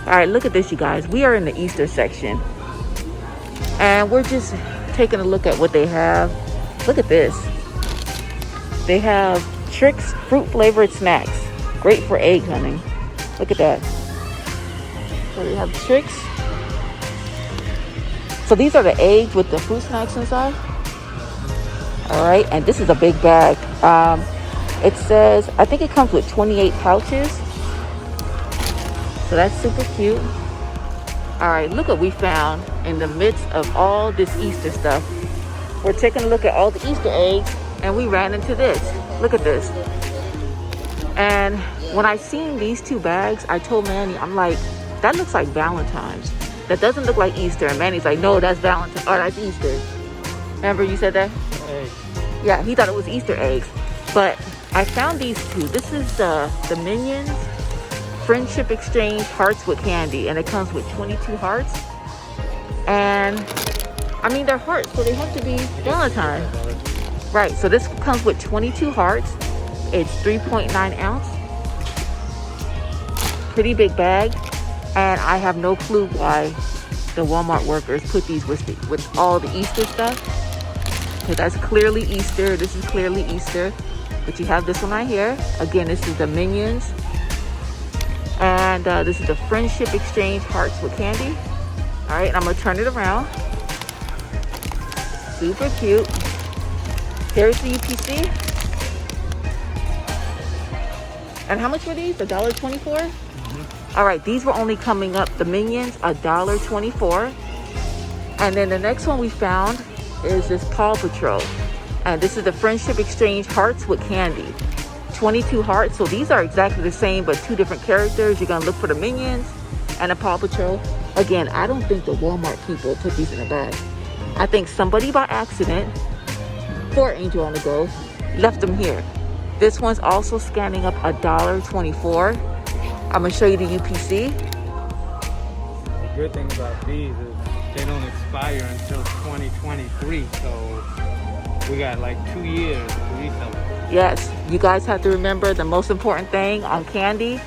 All right, look at this, you guys. We are in the Easter section, and we're just taking a look at what they have. Look at this. They have Trix fruit flavored snacks. Great for egg hunting. Look at that. So they have Trix. So these are the eggs with the fruit snacks inside. All right, and this is a big bag. It says, I think it comes with 28 pouches. So that's super cute. All right, look what we found in the midst of all this Easter stuff. We're taking a look at all the Easter eggs, and we ran into this. Look at this. And when I seen these two bags, I told Manny, I'm like, that looks like Valentine's. That doesn't look like Easter. And Manny's like, no, that's Valentine. Oh, that's Easter. Remember you said that? Eggs. Yeah, he thought it was Easter eggs. But I found these two. This is the Minions Friendship Exchange Hearts with Candy. And it comes with 22 hearts. And, I mean, they're hearts, so they have to be Valentine. Right, so this comes with 22 hearts. It's 3.9 ounce. Pretty big bag. And I have no clue why the Walmart workers put these with all the Easter stuff. Because that's clearly Easter. This is clearly Easter. But you have this one right here. Again, this is the Minions. And this is the Friendship Exchange Hearts with Candy. All right, and I'm going to turn it around. Super cute. Here's the UPC. And how much were these? $1.24? All right, these were only coming up, the Minions, $1.24. And then the next one we found is this Paw Patrol. And this is the Friendship Exchange Hearts with Candy. 22 hearts. So these are exactly the same, but two different characters. You're going to look for the Minions and the Paw Patrol. Again, I don't think the Walmart people put these in a bag. I think somebody by accident, for Angel on the Go, left them here. This one's also scanning up $1.24. I'm going to show you the UPC. The good thing about these is they don't expire until 2023, so we got like 2 years to resell them. Yes, you guys have to remember the most important thing on candy,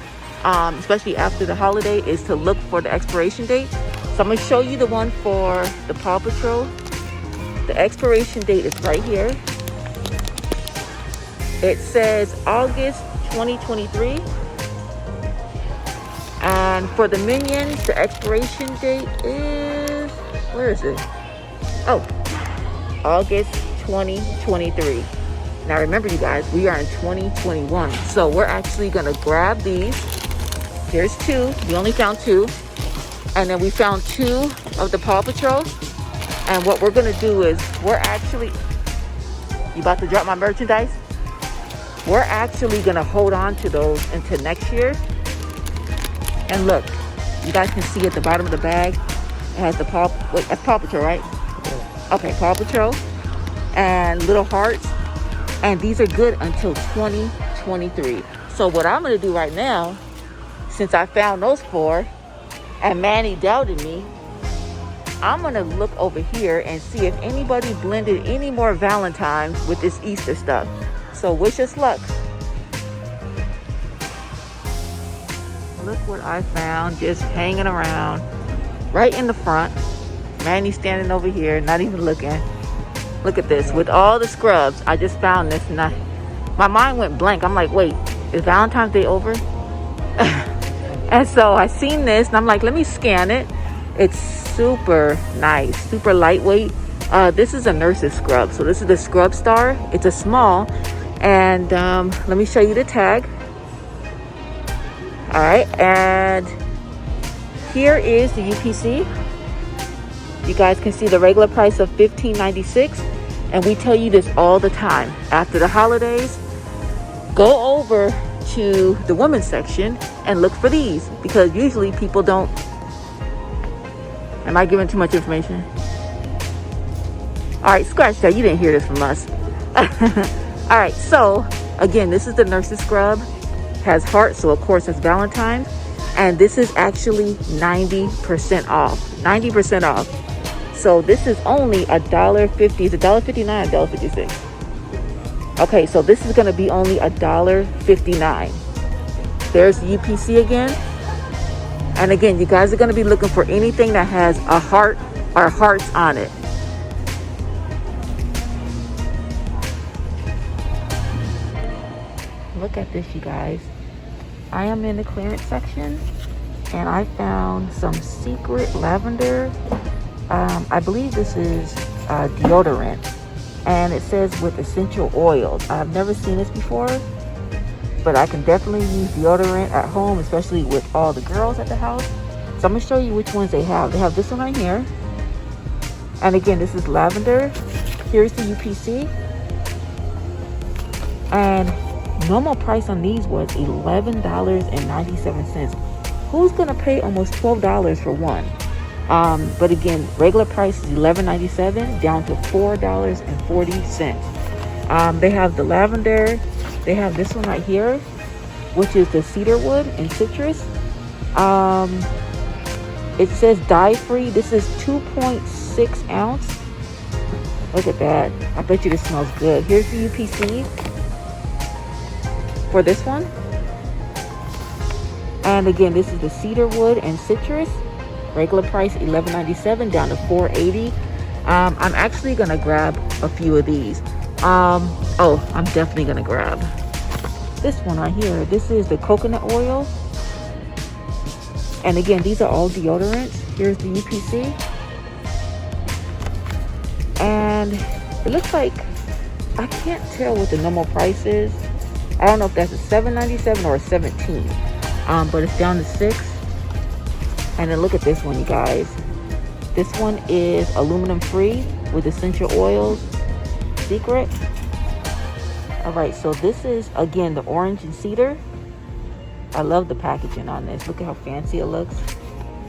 especially after the holiday, is to look for the expiration date. So I'm going to show you the one for the Paw Patrol. The expiration date is right here. It says August 2023. And for the Minions, the expiration date is, where is it? Oh, August 2023. Now remember, you guys, we are in 2021. So we're actually gonna grab these. Here's two, we only found two. And then we found two of the Paw Patrol. And what we're gonna do is, we're actually, you about to drop my merchandise? We're actually gonna hold on to those until next year. And look, you guys can see at the bottom of the bag, it has the that's Paw Patrol, right? Yeah. Okay, Paw Patrol and little hearts. And these are good until 2023. So what I'm gonna do right now, since I found those four, and Manny doubted me, I'm gonna look over here and see if anybody blended any more Valentines with this Easter stuff. So wish us luck. Look what I found just hanging around right in the front. Manny's standing over here, not even looking. Look at this, with all the scrubs. I just found this and my mind went blank. I'm like, wait, is Valentine's Day over? And so I seen this and I'm like, let me scan it. It's super nice, super lightweight. This is a nurse's scrub. So this is the Scrub Star. It's a small. And let me show you the tag. All right, and here is the UPC. You guys can see the regular price of $15.96, and we tell you this all the time. After the holidays, go over to the women's section and look for these, because usually people don't. Am I giving too much information? All right, scratch that. You didn't hear this from us. All right, so again, this is the nurse's scrub. Has hearts, so of course it's Valentine's, and this is actually 90% off. 90% off. So this is only $1.50. It's $1.59, $1.56. Okay, so this is going to be only $1.59. There's the UPC again. And again, you guys are going to be looking for anything that has a heart or hearts on it. Look at this, you guys. I am in the clearance section and I found some secret lavender. I believe this is deodorant, and it says with essential oils. I've never seen this before, but I can definitely use deodorant at home, especially with all the girls at the house. So I'm gonna show you which ones they have. They have this one right here. And again, this is lavender. Here's the UPC. And normal price on these was $11.97. Who's gonna pay almost $12 for one? But again, regular price is $11.97 down to $4.40. They have the lavender. They have this one right here, which is the cedarwood and citrus. It says dye free. This is 2.6 ounce. Look at that. I bet you this smells good. Here's the UPC for this one. And again, this is the cedarwood and citrus. Regular price $11.97 down to $4.80. I'm actually gonna grab a few of these. I'm definitely gonna grab this one right here. This is the coconut oil. And again, these are all deodorants. Here's the UPC. And it looks like, I can't tell what the normal price is. I don't know if that's a $7.97 or a $17. But it's down to $6. And then look at this one, you guys. This one is aluminum free with essential oils. Secret. All right, so this is, again, the orange and cedar. I love the packaging on this. Look at how fancy it looks.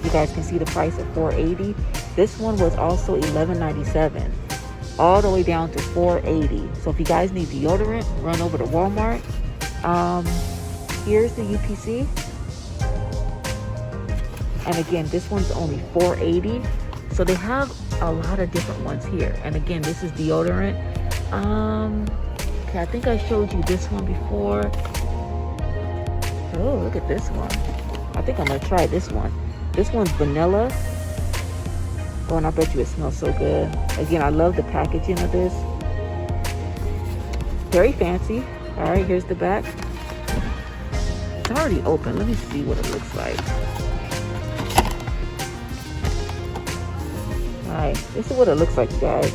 You guys can see the price at $4.80. This one was also $11.97, all the way down to $4.80. So if you guys need deodorant, run over to Walmart. Here's the UPC. And again, this one's only $4.80. So they have a lot of different ones here. And again, this is deodorant. Okay, I think I showed you this one before. Oh, look at this one. I think I'm gonna try this one. This one's vanilla. Oh, and I bet you it smells so good. Again, I love the packaging of this. Very fancy. All right, here's the back. It's already open. Let me see what it looks like. All right, this is what it looks like, you guys.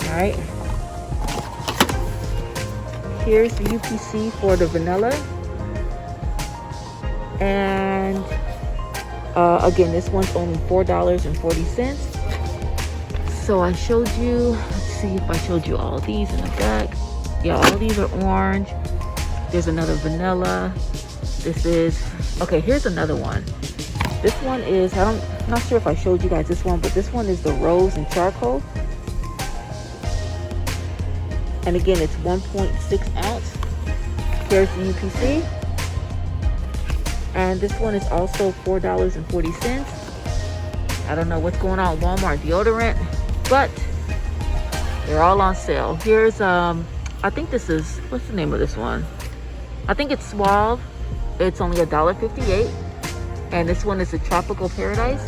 All right. Here's the UPC for the vanilla. And again, this one's only $4.40. So I showed you, let's see if I showed you all these in the back. Yeah, all these are orange. There's another vanilla. This is, okay, here's another one. This one is, I'm not sure if I showed you guys this one, but this one is the rose and charcoal. And again, it's 1.6 ounce. Here's the UPC. And this one is also $4.40. I don't know what's going on with Walmart deodorant, but they're all on sale. Here's, I think this is, what's the name of this one? I think it's Suave. It's only $1.58. And this one is the Tropical Paradise.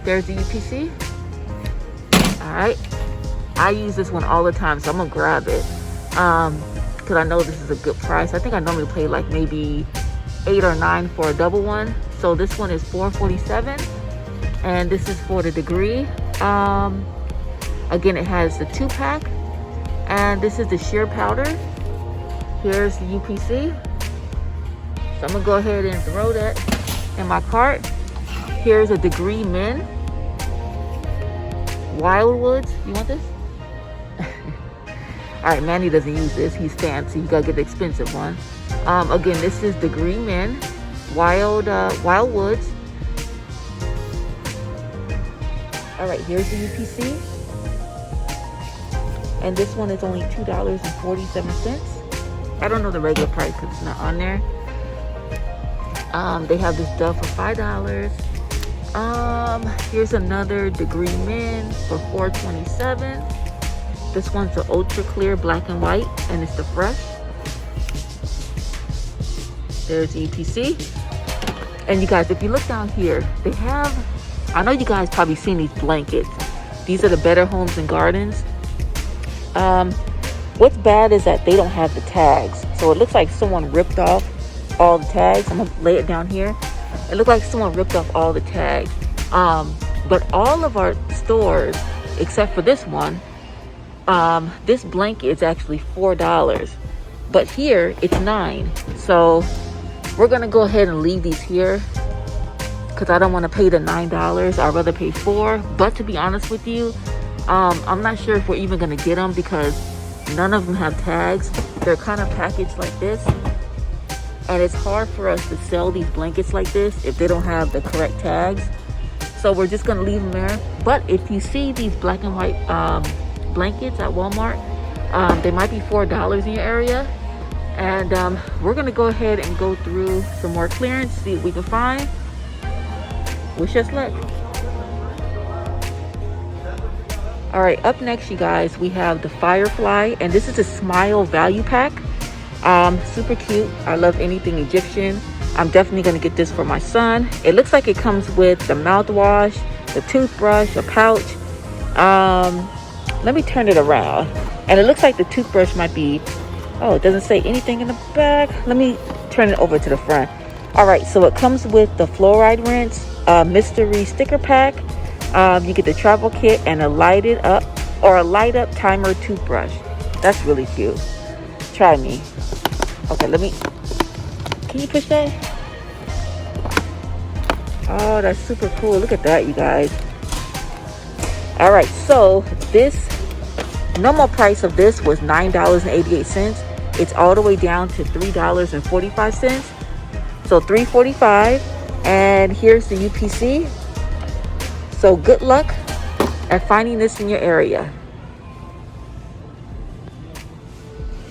There's the UPC. All right. I use this one all the time, so I'm gonna grab it. Because I know this is a good price. I think I normally pay like maybe $8 or $9 for a double one. So this one is $4.47. And this is for the Degree. Again, it has the 2-pack. And this is the sheer powder. Here's the UPC. So I'm gonna go ahead and throw that in my cart. Here's a Degree Men. Wildwoods. You want this? All right, Manny doesn't use this. He's fancy. You gotta get the expensive one. Again, this is Degree Men. Wildwoods. All right, here's the UPC. And this one is only $2.47. I don't know the regular price because it's not on there. They have this Dove for $5. Here's another Degree Men for $4.27. This one's the ultra clear black and white, and it's the fresh. There's EPC. And you guys, if you look down here, they have, I know you guys probably seen these blankets. These are the Better Homes and Gardens. What's bad is that they don't have the tags. So it looks like someone ripped off all the tags. I'm gonna lay it down here. It looked like someone ripped off all the tags. But all of our stores, except for this one, this blanket is actually $4. But here it's $9. So we're gonna go ahead and leave these here because I don't want to pay the $9. I'd rather pay $4. But to be honest with you, I'm not sure if we're even gonna get them because none of them have tags. They're kind of packaged like this, and it's hard for us to sell these blankets like this if they don't have the correct tags. So we're just gonna leave them there. But if you see these black and white blankets at Walmart, they might be $4 in your area. And we're gonna go ahead and go through some more clearance, see what we can find. Wish us luck. All right, up next, you guys, we have the Firefly, and this is a Smile Value Pack. Super cute. I love anything Egyptian. I'm definitely gonna get this for my son. It looks like it comes with the mouthwash, the toothbrush, a pouch. Let me turn it around. And it looks like the toothbrush might be, oh, it doesn't say anything in the back. Let me turn it over to the front. All right, so it comes with the fluoride rinse, mystery sticker pack. You get the travel kit and a light up timer toothbrush. That's really cute. Try me. Okay, can you push that? Oh, that's super cool. Look at that, you guys. All right, so this normal price of this was $9.88. It's all the way down to $3.45. So $3.45, and here's the UPC. So good luck at finding this in your area.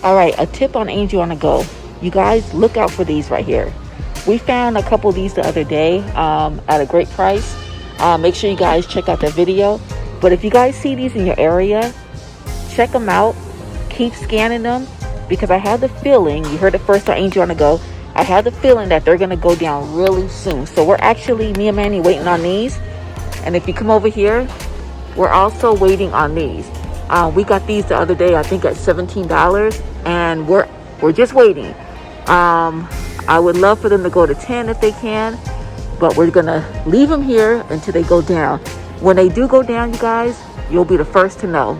All right, a tip on Angel on the Go. You guys, look out for these right here. We found a couple of these the other day at a great price. Make sure you guys check out the video. But if you guys see these in your area, check them out. Keep scanning them, because I have the feeling, you heard it first on Angel on the Go, I have the feeling that they're going to go down really soon. So we're actually, me and Manny, waiting on these. And if you come over here, we're also waiting on these. We got these the other day, I think at $17, and we're just waiting. I would love for them to go to 10 if they can, but we're gonna leave them here until they go down. When they do go down, you guys, you'll be the first to know.